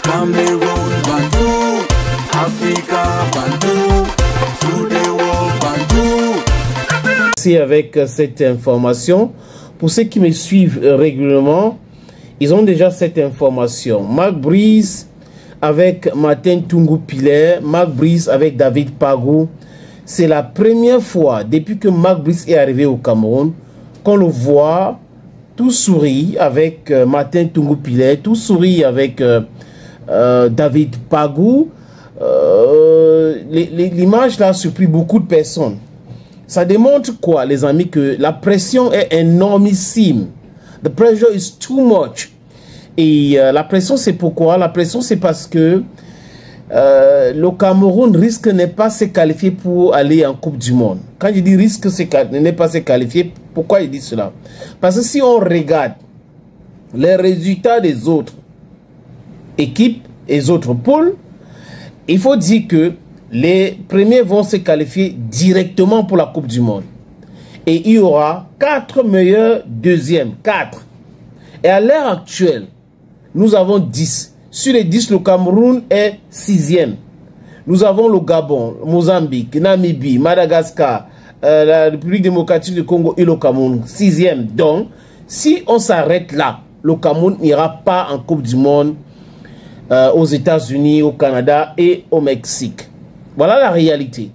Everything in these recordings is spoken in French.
Cameroun Bandou, Africa Bandou, to the world Bandou. Merci avec cette information. Pour ceux qui me suivent régulièrement, ils ont déjà cette information. Mark Brice avec Martin Tungu Pilet, Mark Brice avec David Pagou. C'est la première fois depuis que Mark Brice est arrivé au Cameroun qu'on le voit tout sourit avec Martin Tungu Pilet, tout sourit avec David Pagou. L'image là a surpris beaucoup de personnes. Ça démontre quoi, les amis, que la pression est énormissime. The pressure is too much. Et la pression, c'est pourquoi? La pression, c'est parce que le Cameroun risque de ne pas se qualifier pour aller en Coupe du Monde. Quand je dis risque de ne pas se qualifier, pourquoi il dit cela? Parce que si on regarde les résultats des autres équipes et des autres poules, il faut dire que les premiers vont se qualifier directement pour la Coupe du Monde. Et il y aura 4 meilleurs deuxièmes. 4. Et à l'heure actuelle, nous avons 10. Sur les 10, le Cameroun est 6e. Nous avons le Gabon, Mozambique, Namibie, Madagascar, la République démocratique du Congo et le Cameroun. 6e. Donc, si on s'arrête là, le Cameroun n'ira pas en Coupe du Monde aux États-Unis, au Canada et au Mexique. Voilà la réalité.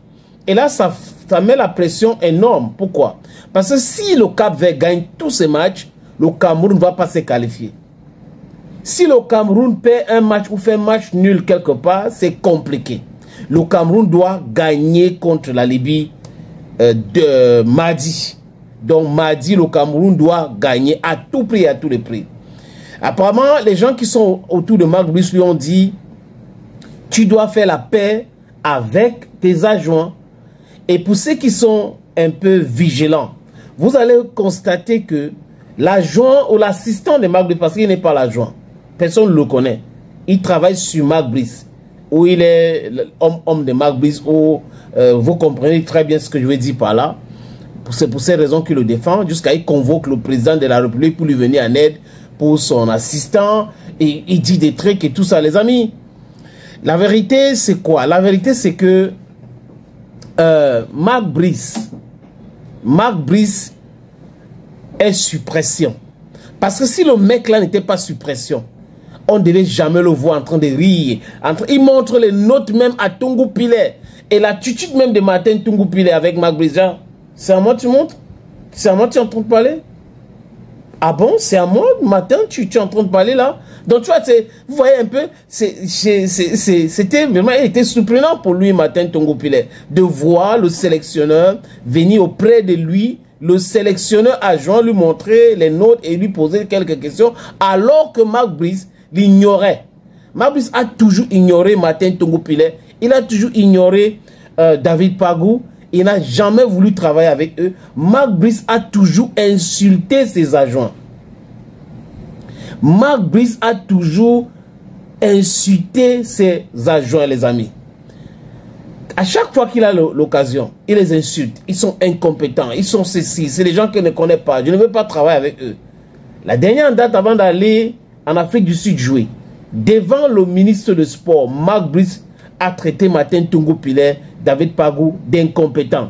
Et là, ça met la pression énorme. Pourquoi? Parce que si le Cap-Vert gagne tous ces matchs, le Cameroun ne va pas se qualifier. Si le Cameroun perd un match ou fait un match nul quelque part, c'est compliqué. Le Cameroun doit gagner contre la Libye de mardi. Donc mardi, le Cameroun doit gagner à tout prix, à tous les prix. Apparemment, les gens qui sont autour de Mark Brice lui ont dit, tu dois faire la paix avec tes adjoints. Et pour ceux qui sont un peu vigilants, vous allez constater que l'adjoint ou l'assistant de Mark Brice, parce qu'il n'est pas l'adjoint, personne ne le connaît, il travaille sur Mark Brice, ou il est homme de Mark Brice, ou vous comprenez très bien ce que je veux dire par là. C'est pour ces raisons qu'il le défend, jusqu'à il convoque le président de la République pour lui venir en aide pour son assistant, et il dit des trucs et tout ça, les amis. La vérité, c'est quoi? La vérité, c'est que Mark Brice est sous pression. Parce que si le mec là n'était pas sous pression, on ne devait jamais le voir en train de rire. Il montre les notes même à Tungu Pilet. Et l'attitude même de Martin Tungu Pilet avec Mark Brice. C'est à moi tu montres? C'est à moi tu es en train de parler? Ah bon, c'est à moi, Martin, tu es en train de parler là? Donc tu vois, vous voyez un peu, c'était vraiment, il était surprenant pour lui, Martin Tungu Pilet, de voir le sélectionneur venir auprès de lui, le sélectionneur adjoint lui montrer les notes et lui poser quelques questions, alors que Mark Brice l'ignorait. Mark Brice a toujours ignoré Martin Tungu Pilet, il a toujours ignoré David Pagou. Il n'a jamais voulu travailler avec eux. Mark Brice a toujours insulté ses adjoints. Mark Brice a toujours insulté ses adjoints, les amis. À chaque fois qu'il a l'occasion, il les insulte. Ils sont incompétents, ils sont ceci. C'est des gens que je ne connais pas. Je ne veux pas travailler avec eux. La dernière date avant d'aller en Afrique du Sud jouer, devant le ministre de Sport, Mark Brice a traité Martin Tungu Pilet, David Pagou d'incompétent.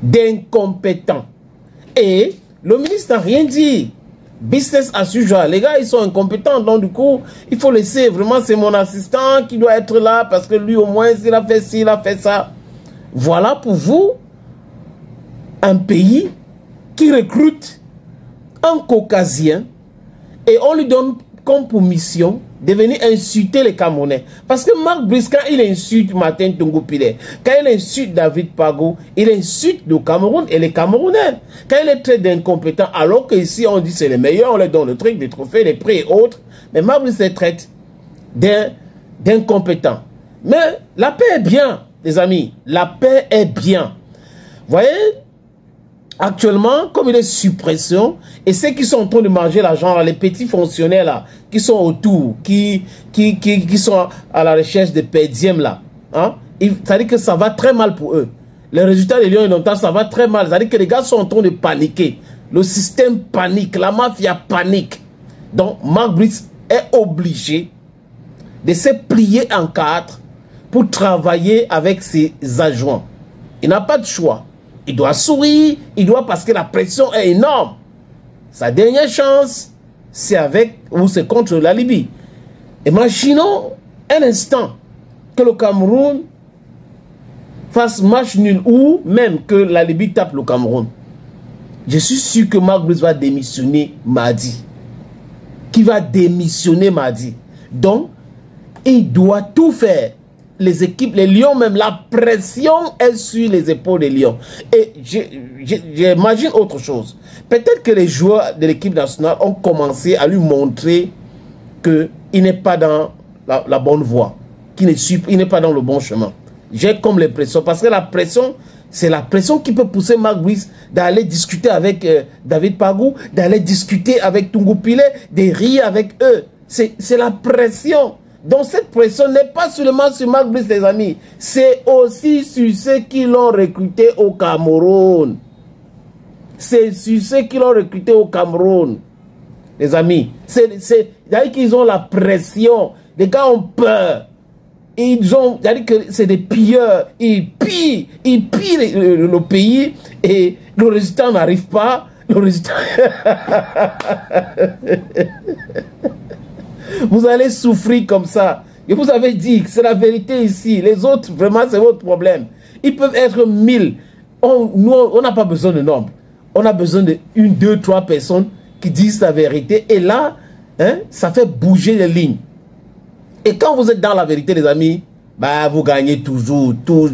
D'incompétent. Et le ministre n'a rien dit. Business as usual. Les gars, ils sont incompétents. Donc, du coup, il faut laisser. Vraiment, c'est mon assistant qui doit être là parce que lui, au moins, s'il a fait ci, il a fait ça. Voilà pour vous un pays qui recrute un caucasien et on lui donne comme pour mission de venir insulter les Camerounais. Parce que Mark Brice, quand il insulte Martin Tungu Pilet, quand il insulte David Pagou, il insulte le Cameroun et les Camerounais. Quand il est très incompétent, alors qu'ici on dit c'est les meilleurs, on leur donne le truc, les trophées, les prix et autres. Mais Mark Brice les traite d'incompétents. Mais la paix est bien, les amis. La paix est bien. Vous voyez? Actuellement, comme il est sous pression, et ceux qui sont en train de manger l'argent, les petits fonctionnaires là, qui sont autour, qui sont à la recherche de perdièmes là, hein, ça dit que ça va très mal pour eux. Les résultats de Lyon et Longtemps, ça va très mal. Ça dit que les gars sont en train de paniquer. Le système panique, la mafia panique. Donc, Mark Brice est obligé de se plier en quatre pour travailler avec ses adjoints. Il n'a pas de choix. Il doit sourire, il doit parce que la pression est énorme. Sa dernière chance, c'est avec ou c'est contre la Libye. Imaginons un instant que le Cameroun fasse match nul ou même que la Libye tape le Cameroun. Je suis sûr que Marc Brice va démissionner mardi. Qui va démissionner mardi. Donc, il doit tout faire. Les équipes, les Lions même, la pression est sur les épaules des Lions. Et j'imagine autre chose. Peut-être que les joueurs de l'équipe nationale ont commencé à lui montrer qu'il n'est pas dans la bonne voie, qu'il n'est pas dans le bon chemin. J'ai comme l'impression, parce que la pression, c'est la pression qui peut pousser Marc Brice d'aller discuter avec David Pagou, d'aller discuter avec Tungu Pile, de rire avec eux. C'est la pression. Donc cette pression n'est pas seulement sur Marc Brice, les amis. C'est aussi sur ceux qui l'ont recruté au Cameroun. C'est sur ceux qui l'ont recruté au Cameroun. Les amis, c'est-à-dire qu'ils ont la pression. Les gars ont peur. C'est-à-dire que c'est des pilleurs. Ils pillent le pays et le résultat n'arrive pas. Le résultat... Vous allez souffrir comme ça. Et vous avez dit que c'est la vérité ici. Les autres, vraiment, c'est votre problème. Ils peuvent être 1000. Nous, on n'a pas besoin de nombre. On a besoin de 1, 2, 3 personnes qui disent la vérité. Et là, hein, ça fait bouger les lignes. Et quand vous êtes dans la vérité, les amis, bah, vous gagnez toujours. Donc,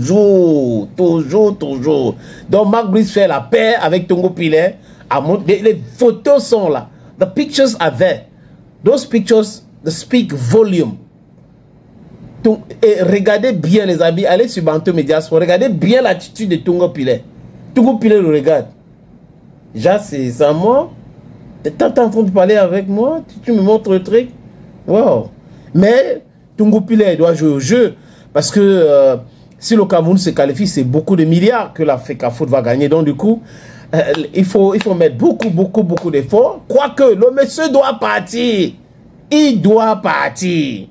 Marc Brice fait la paix avec Tungu Pile. Les photos sont là. The pictures are there. Those pictures speak volume. Et regardez bien, les amis, allez sur Bantu Mediasport, regardez bien l'attitude de Tungu Pile. Tungu Pile le regarde. Déjà, c'est à moi. Tu es en train de parler avec moi, tu me montres le truc. Wow. Mais Tungu Pile doit jouer au jeu. Parce que si le Cameroun se qualifie, c'est beaucoup de milliards que l'Africa Foot va gagner. Donc, du coup, il faut mettre beaucoup d'efforts. Quoique, le monsieur doit partir. Il doit partir.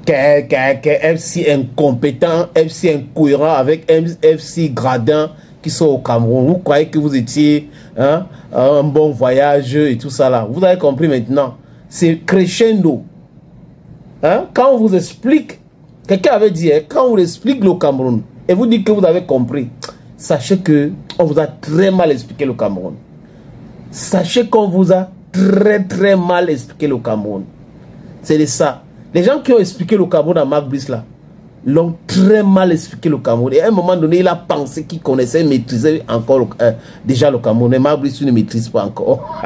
FC incompétent, FC incohérent avec FC gradin qui sont au Cameroun. Vous croyez que vous étiez un bon voyage et tout ça là. Vous avez compris maintenant. C'est crescendo. Hein? Quand on vous explique, quelqu'un avait dit, hein, quand on vous explique le Cameroun et vous dites que vous avez compris, sachez que on vous a très mal expliqué le Cameroun. Sachez qu'on vous a très mal expliqué le Cameroun. C'est de ça. Les gens qui ont expliqué le Cameroun à Marc Brice là, l'ont très mal expliqué le Cameroun. Et à un moment donné, il a pensé qu'il connaissait, maîtrisait encore déjà le Cameroun. Et Marc Brice ne maîtrise pas encore.